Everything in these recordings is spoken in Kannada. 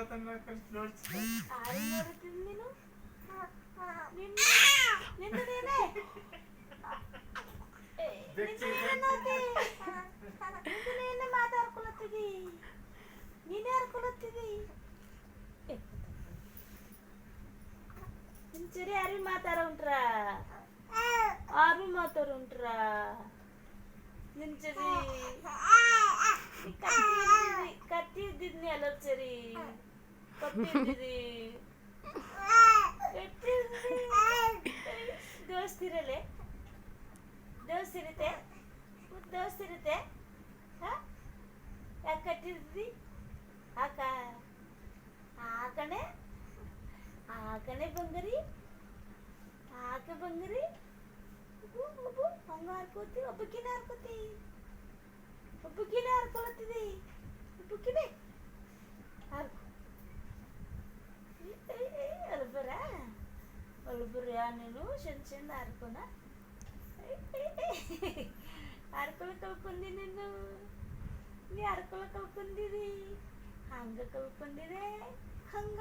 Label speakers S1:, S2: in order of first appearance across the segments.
S1: ಆರು ನೋಡುತ್ತೀನಿ ನೀನು ನಿನ್ನ ನಿನ್ನ ನೀನೇ ನೀನೇ ಮಾತಾಡ್ಕೊಳತ್ತಿದಿ ನೀನೇ ಹರ್ಕೊಳತ್ತಿದಿ ಸರಿ ಯಾರು ಮಾತಾಡೋಂಟ್ರಾ ಆರು ಮಾತಾಡೋಂಟ್ರಾ ನಿನ್ ಸರಿ ಕತ್ತಿ ಇದ್ದಿದ್ನಿ ಎಲ್ಲ ಸರಿ ಕತ್ತಿ ದೋಸ್ತಿರಲೆ ದೋಸ್ತಿರುತ್ತೆ ದೋಸ್ತಿರುತ್ತೆ ಯಾಕೆ ಕಟ್ಟಿದ್ದಿ ಆಕ ಆಕಣೆ ಆಕಣೆ ಬಂಗರಿ ಆಕ ಬಂಗರಿ ಹಂಗ ಹಾರ್ಕೋತಿ ಒಬ್ಬಕಿನ ಹಾರ್ಕೋತಿ ಒಬ್ಬಕಿನ ಹಾರ್ಕೊಳತ್ತಿದಿ ಒಬ್ಬಕಿನೇ ಹಾರ್ಕೊ ಅಲ್ಬರ ಅಲ್ಬರ ನೀನು ಚಂದ ಹಾರ್ಕೊನ ಹಾರ್ಕೊಳ ಕಲ್ಕೊಂಡಿ ನೀನು ನೀ ಹಾರ್ಕೊಳ ಕಲ್ಕೊಂಡಿದಿ ಹಂಗ ಕಲ್ಕೊಂಡಿದೆ ಹಂಗ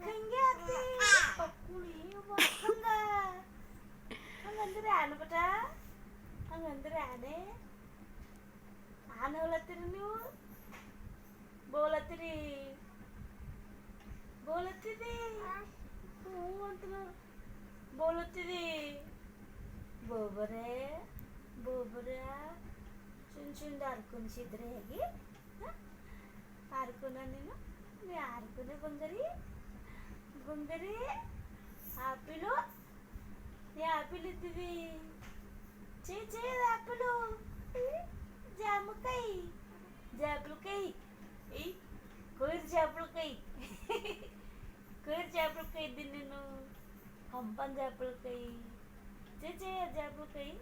S1: ಹಂಗೆ ಆತಿ ಪಕ್ಕುಳಿ ಹಂಗ ಹಂಗಂದ್ರೆ ಆನೆ ಬಟ ಹಂಗಂದ್ರೆ ಆನೆ ಆನೆ ಹೊಲತ್ತೀರಿ ನೀವು ಬೋಲತ್ತೀರಿ ಬೋಲತ್ತಿದಿ ಹ್ಞೂ ಅಂತ ಬೋಲತ್ತಿದಿ ಬೋಬರೇ ಬೋಬರ ಚುಂದ ಹರ್ಕೊಂಡ್ಸಿದ್ರೆ ಹೇಗೆ ಹಾರ್ಕೊನ ನೀನು ನೀ ಹಾರ್ಕೊನೆ ಬಂಗರಿ ಬಂಗರಿ ಆಪಿಲು ನೀ ಆಪಿಲ್ ಇದ್ದೀವಿ ಚೇ ಆಪಿಲು ಜಾಮಕಾಯಿ ಜಾಪಲಕಾಯಿ ಕೊಯ್ದು ಜಾಪಲಕಾಯಿ ಕೊಯ್ದು ಜಾಪಲಕಾಯಿ ಇದ್ದೀನಿ ನೀನು ಹಂಪನ್ ಜಾಪಲಕಾಯಿ ಚೇ ಜಾಪಲಕಾಯಿ